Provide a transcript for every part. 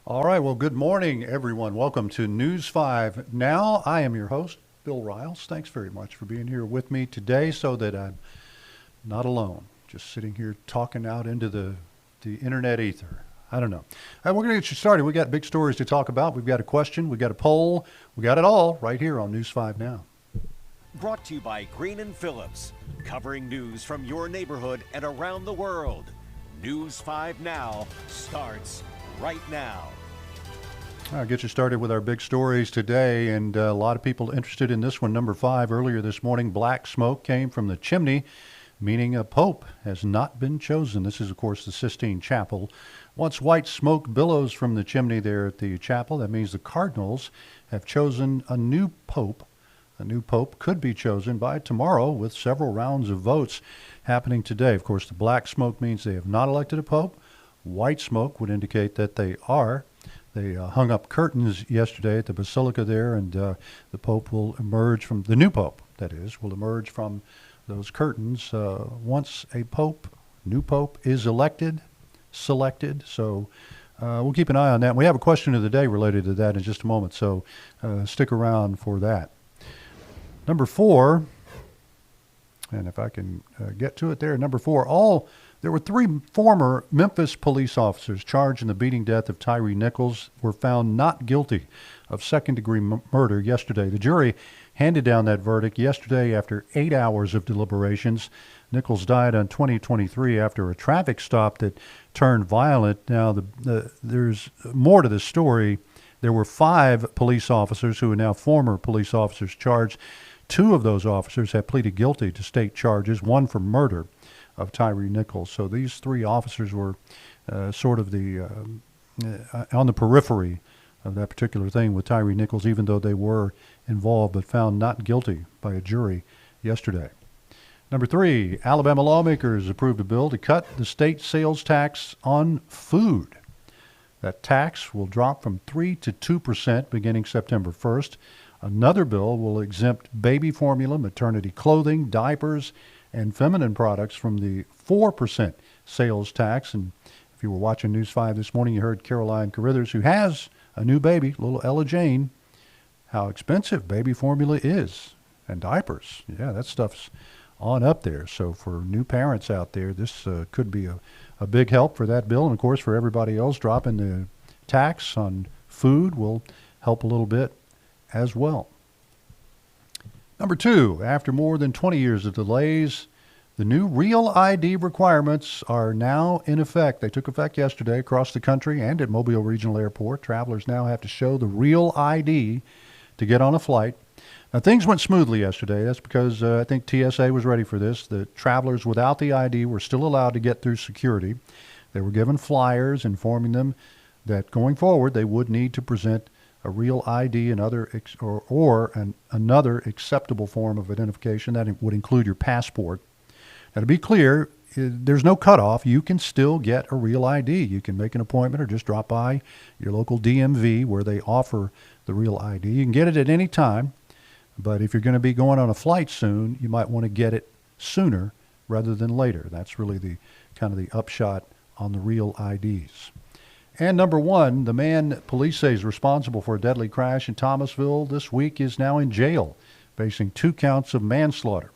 All right, well, good morning, everyone. Welcome to News 5 Now. I am your host, Bill Riles. Thanks very much for being here with me today so that I'm not alone, just sitting here talking out into the internet ether. I don't know. We're going to get you started. We got big stories to talk about. We've got a question. We've got a poll. We got it all right here on News 5 Now. Brought to you by Green and Phillips, covering news from your neighborhood and around the world. News 5 Now starts right now. I'll get you started with our big stories today, and a lot of people interested in this one. Number 5, earlier this morning, black smoke came from the chimney, meaning a pope has not been chosen. This is, of course, the Sistine Chapel. Once white smoke billows from the chimney there at the chapel, that means the cardinals have chosen a new pope. A new pope could be chosen by tomorrow with several rounds of votes happening today. Of course, the black smoke means they have not elected a pope. White smoke would indicate that they are. They hung up curtains yesterday at the basilica there, and the pope will emerge from, the new pope, that is, will emerge from those curtains once a new pope is selected. So we'll keep an eye on that. We have a question of the day related to that in just a moment, so stick around for that. Number 4, and if I can get to it there, number 4, there were 3 former Memphis police officers charged in the beating death of Tyreek Nichols were found not guilty of second-degree murder yesterday. The jury handed down that verdict yesterday after 8 hours of deliberations. Nichols died on 2023 after a traffic stop that turned violent. Now, there's more to the story. There were 5 police officers who are now former police officers charged. 2 of those officers have pleaded guilty to state charges, one for murder of Tyreek Nichols. So these 3 officers were sort of on the periphery of that particular thing with Tyreek Nichols, even though they were involved but found not guilty by a jury yesterday. Number 3, Alabama lawmakers approved a bill to cut the state sales tax on food. That tax will drop from 3% to 2% beginning September 1st. Another bill will exempt baby formula, maternity clothing, diapers, and feminine products from the 4% sales tax. And if you were watching News 5 this morning, you heard Caroline Carruthers, who has a new baby, little Ella Jane, how expensive baby formula is, and diapers. Yeah, that stuff's on up there. So for new parents out there, this could be a big help for that bill. And, of course, for everybody else, dropping the tax on food will help a little bit as well. Number 2, after more than 20 years of delays, the new Real ID requirements are now in effect. They took effect yesterday across the country and at Mobile Regional Airport. Travelers now have to show the Real ID to get on a flight. Now, things went smoothly yesterday. That's because I think TSA was ready for this. The travelers without the ID were still allowed to get through security. They were given flyers informing them that going forward they would need to present a real ID and another acceptable form of identification. That would include your passport. Now, to be clear, there's no cutoff. You can still get a real ID. You can make an appointment or just drop by your local DMV where they offer the real ID. You can get it at any time, but if you're going to be going on a flight soon, you might want to get it sooner rather than later. That's really the kind of the upshot on the real IDs. And number 1, the man police say is responsible for a deadly crash in Thomasville this week is now in jail, facing 2 counts of manslaughter.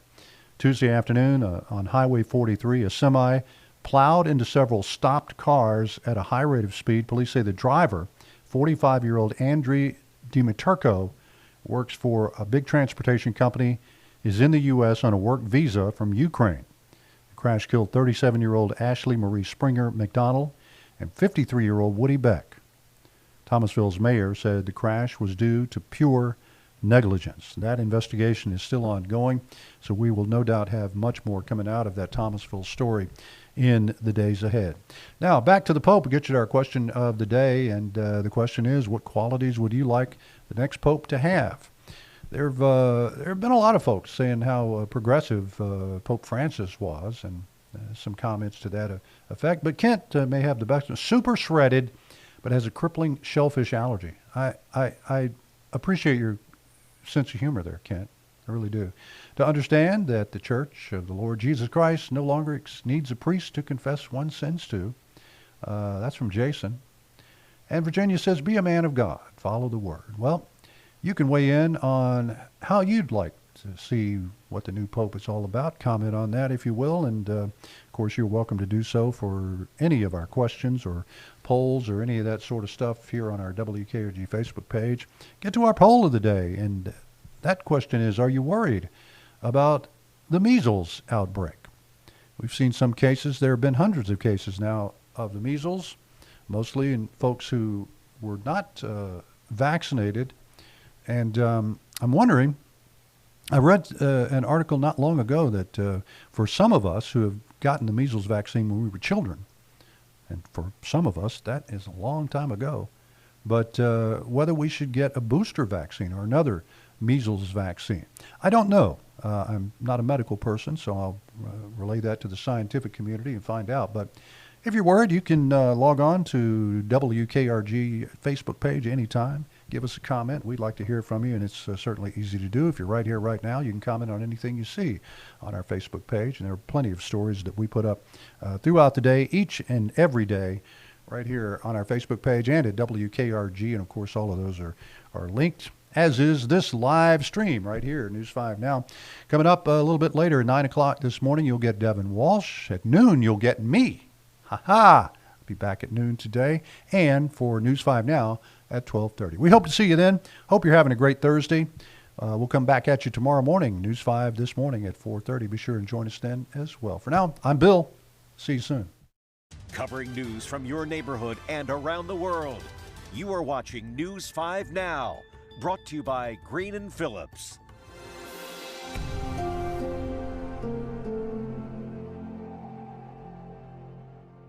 Tuesday afternoon on Highway 43, a semi plowed into several stopped cars at a high rate of speed. Police say the driver, 45-year-old Andriy Dimiturko, works for a big transportation company, is in the U.S. on a work visa from Ukraine. The crash killed 37-year-old Ashley Marie Springer McDonald and 53-year-old Woody Beck. Thomasville's mayor said the crash was due to pure negligence. That investigation is still ongoing, so we will no doubt have much more coming out of that Thomasville story in the days ahead. Now, back to the Pope. We'll get you to our question of the day, and the question is, what qualities would you like the next Pope to have? There have been a lot of folks saying how progressive Pope Francis was, and some comments to that effect. But Kent may have the best. Super shredded, but has a crippling shellfish allergy. I appreciate your sense of humor there, Kent. I really do. To understand that the Church of the Lord Jesus Christ no longer needs a priest to confess one's sins to. That's from Jason. And Virginia says, be a man of God. Follow the word. Well, you can weigh in on how you'd like to see what the new Pope is all about. Comment on that, if you will. And, of course, you're welcome to do so for any of our questions or polls or any of that sort of stuff here on our WKRG Facebook page. Get to our poll of the day. And that question is, are you worried about the measles outbreak? We've seen some cases. There have been hundreds of cases now of the measles, mostly in folks who were not vaccinated. And I'm wondering, I read an article not long ago that for some of us who have gotten the measles vaccine when we were children, and for some of us that is a long time ago, but whether we should get a booster vaccine or another measles vaccine. I don't know. I'm not a medical person, so I'll relay that to the scientific community and find out. But if you're worried, you can log on to WKRG Facebook page anytime. Give us a comment. We'd like to hear from you, and it's certainly easy to do. If you're right here, right now, you can comment on anything you see on our Facebook page. And there are plenty of stories that we put up throughout the day, each and every day, right here on our Facebook page and at WKRG. And, of course, all of those are linked, as is this live stream right here, News 5 Now. Coming up a little bit later at 9 o'clock this morning, you'll get Devin Walsh. At noon, you'll get me. Ha-ha! I'll be back at noon today. And for News 5 Now at 12:30. We hope to see you then. Hope you're having a great Thursday. We'll come back at you tomorrow morning, News 5 this morning at 4:30. Be sure and join us then as well. For now, I'm Bill. See you soon. Covering news from your neighborhood and around the world. You are watching News 5 Now, brought to you by Green & Phillips.